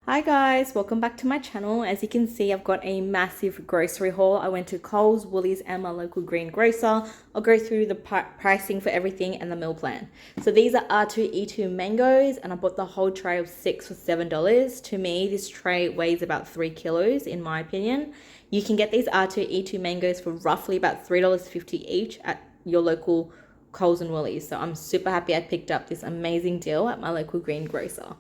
Hi guys, welcome back to my channel. As you can see, I've got a massive grocery haul. I went to Coles, Woolies and my local greengrocer. I'll go through the pricing for everything and the meal plan. So these are R2E2 mangoes and I bought the whole tray of 6 for $7. To me, this tray weighs about 3 kilos in my opinion. You can get these R2E2 mangoes for roughly about $3.50 each at your local Coles and Woolies. So I'm super happy I picked up this amazing deal at my local greengrocer.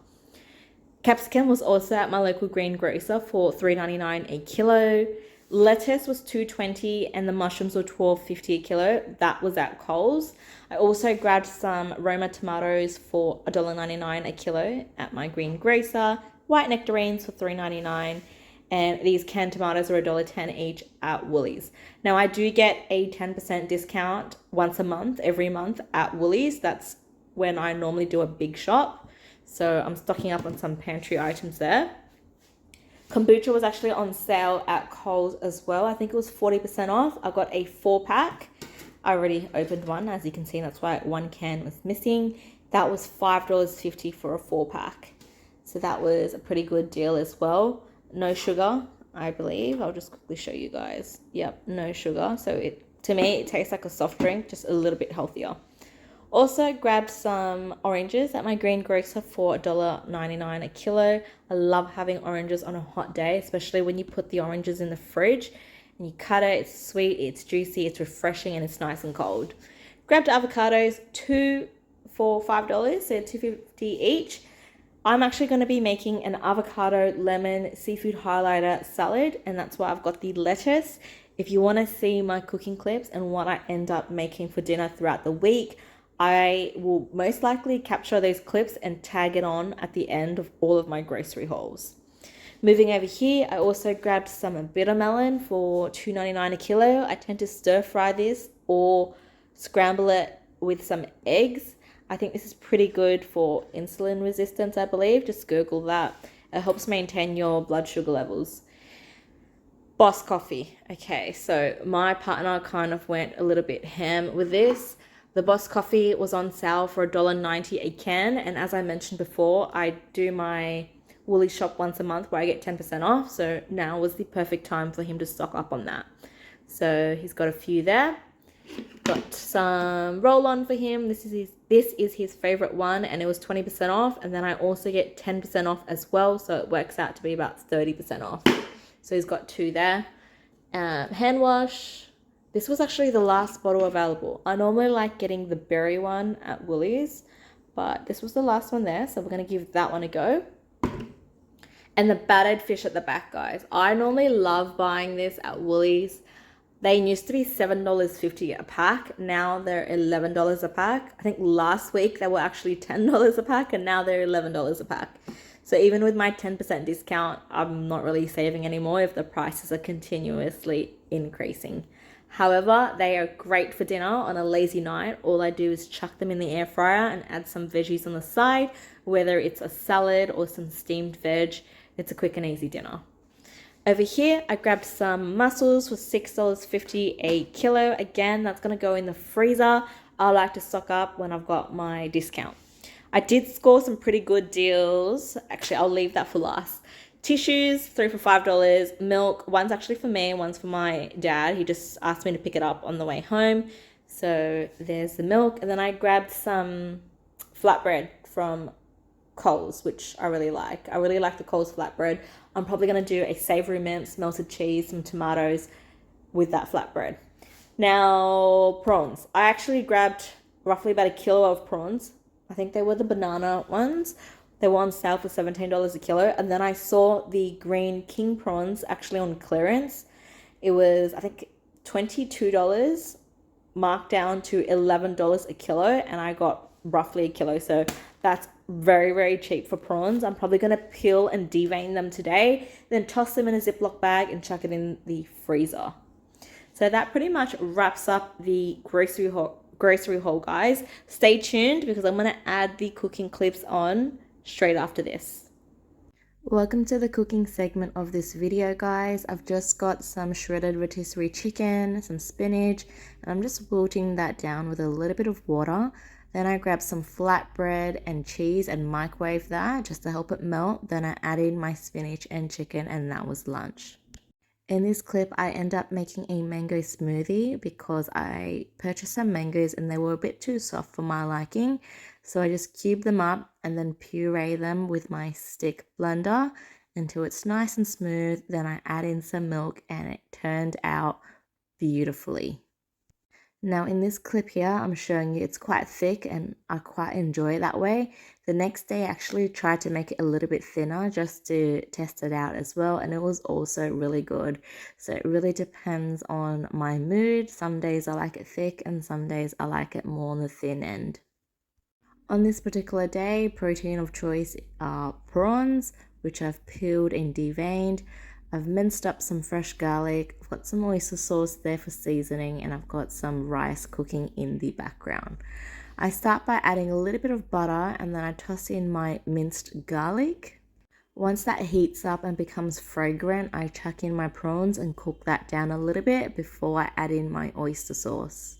Capsicum was also at my local greengrocer for $3.99 a kilo. Lettuce was $2.20 and the mushrooms were $12.50 a kilo. That was at Coles. I also grabbed some Roma tomatoes for $1.99 a kilo at my greengrocer. White nectarines for $3.99 and these canned tomatoes are $1.10 each at Woolies. Now I do get a 10% discount once a month, every month at Woolies. That's when I normally do a big shop. So I'm stocking up on some pantry items there. Kombucha was actually on sale at Coles as well. I think it was 40% off. I got a 4-pack. I already opened one, as you can see. That's why one can was missing. That was $5.50 for a 4-pack. So that was a pretty good deal as well. No sugar, I believe. I'll just quickly show you guys. Yep, no sugar. So to me, it tastes like a soft drink, just a little bit healthier. Also grabbed some oranges at my greengrocer for $1.99 a kilo. I love having oranges on a hot day, especially when you put the oranges in the fridge and you cut it. It's sweet, it's juicy, it's refreshing, and it's nice and cold. Grabbed avocados, 2 for $5, so $2.50 each. I'm actually going to be making an avocado lemon seafood highlighter salad, and that's why I've got the lettuce. If you want to see my cooking clips and what I end up making for dinner throughout the week, I will most likely capture those clips and tag it on at the end of all of my grocery hauls. Moving over here, I also grabbed some bitter melon for $2.99 a kilo. I tend to stir fry this or scramble it with some eggs. I think this is pretty good for insulin resistance, I believe. Just Google that. It helps maintain your blood sugar levels. Boss coffee. Okay, so my partner kind of went a little bit ham with this. The Boss coffee was on sale for $1.90 a can. And as I mentioned before, I do my Woolies shop once a month where I get 10% off. So now was the perfect time for him to stock up on that. So he's got a few there. Got some roll-on for him. This is his favorite one and it was 20% off. And then I also get 10% off as well. So it works out to be about 30% off. So he's got 2 there. Hand wash. This was actually the last bottle available. I normally like getting the berry one at Woolies, but this was the last one there, so we're going to give that one a go. And the battered fish at the back, guys. I normally love buying this at Woolies. They used to be $7.50 a pack. Now they're $11 a pack. I think last week they were actually $10 a pack, and now they're $11 a pack. So even with my 10% discount, I'm not really saving anymore if the prices are continuously increasing. However, they are great for dinner on a lazy night. All I do is chuck them in the air fryer and add some veggies on the side, whether it's a salad or some steamed veg. It's a quick and easy dinner. Over here, I grabbed some mussels for $6.50 a kilo. Again, that's going to go in the freezer. I like to stock up when I've got my discount. I did score some pretty good deals. Actually, I'll leave that for last. Tissues, 3 for $5. Milk, one's actually for me, one's for my dad. He just asked me to pick it up on the way home. So there's the milk. And then I grabbed some flatbread from Coles, which I really like. I really like the Coles flatbread. I'm probably going to do a savory mince, melted cheese, some tomatoes with that flatbread. Now, prawns. I actually grabbed roughly about a kilo of prawns. I think they were the banana ones. They were on sale for $17 a kilo. And then I saw the green king prawns actually on clearance. It was, I think, $22 marked down to $11 a kilo. And I got roughly a kilo. So that's very, very cheap for prawns. I'm probably going to peel and devein them today. Then toss them in a Ziploc bag and chuck it in the freezer. So that pretty much wraps up the grocery haul, guys. Stay tuned because I'm going to add the cooking clips on straight after this. Welcome to the cooking segment of this video, guys. I've just got some shredded rotisserie chicken, some spinach, and I'm just wilting that down with a little bit of water. Then I grabbed some flatbread and cheese and microwaved that just to help it melt. Then I added my spinach and chicken, and that was lunch. In this clip, I end up making a mango smoothie because I purchased some mangoes and they were a bit too soft for my liking. So I just cube them up and then puree them with my stick blender until it's nice and smooth. Then I add in some milk and it turned out beautifully. Now in this clip here, I'm showing you it's quite thick and I quite enjoy it that way. The next day I actually tried to make it a little bit thinner just to test it out as well, and it was also really good. So it really depends on my mood. Some days I like it thick and some days I like it more on the thin end. On this particular day, protein of choice are prawns, which I've peeled and deveined. I've minced up some fresh garlic, I've got some oyster sauce there for seasoning, and I've got some rice cooking in the background. I start by adding a little bit of butter and then I toss in my minced garlic. Once that heats up and becomes fragrant, I chuck in my prawns and cook that down a little bit before I add in my oyster sauce.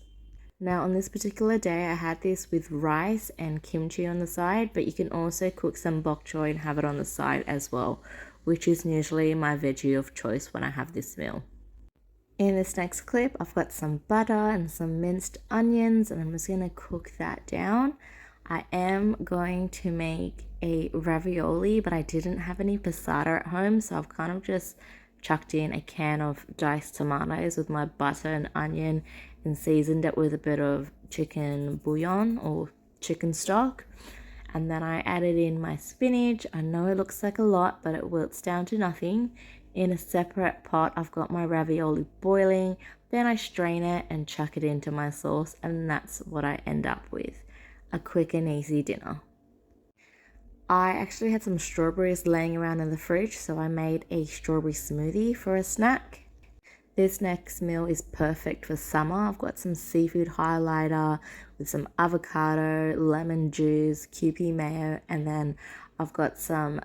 Now on this particular day, I had this with rice and kimchi on the side, but you can also cook some bok choy and have it on the side as well, which is usually my veggie of choice when I have this meal. In this next clip, I've got some butter and some minced onions, and I'm just going to cook that down. I am going to make a ravioli, but I didn't have any passata at home, so I've kind of just chucked in a can of diced tomatoes with my butter and onion and seasoned it with a bit of chicken bouillon or chicken stock. And then I added in my spinach. I know it looks like a lot, but it wilts down to nothing. In a separate pot, I've got my ravioli boiling. Then I strain it and chuck it into my sauce, and that's what I end up with. A quick and easy dinner. I actually had some strawberries laying around in the fridge, so I made a strawberry smoothie for a snack. This next meal is perfect for summer. I've got some seafood highlighter with some avocado, lemon juice, Kewpie mayo, and then I've got some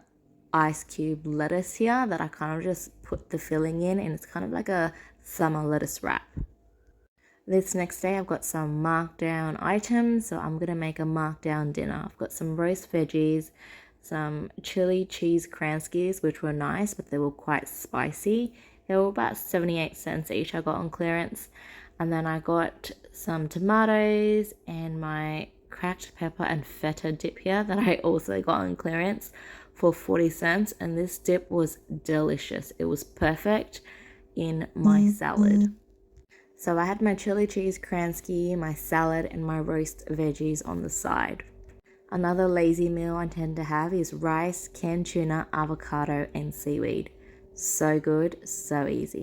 ice cube lettuce here that I kind of just put the filling in, and it's kind of like a summer lettuce wrap. This next day I've got some markdown items, so I'm going to make a markdown dinner. I've got some roast veggies, some chili cheese kranskis, which were nice, but they were quite spicy. They were about 78 cents each I got on clearance. And then I got some tomatoes and my cracked pepper and feta dip here that I also got on clearance for 40 cents. And this dip was delicious. It was perfect in my salad. So I had my chili cheese kranski, my salad, and my roast veggies on the side. Another lazy meal I tend to have is rice, canned tuna, avocado, and seaweed. So good, so easy.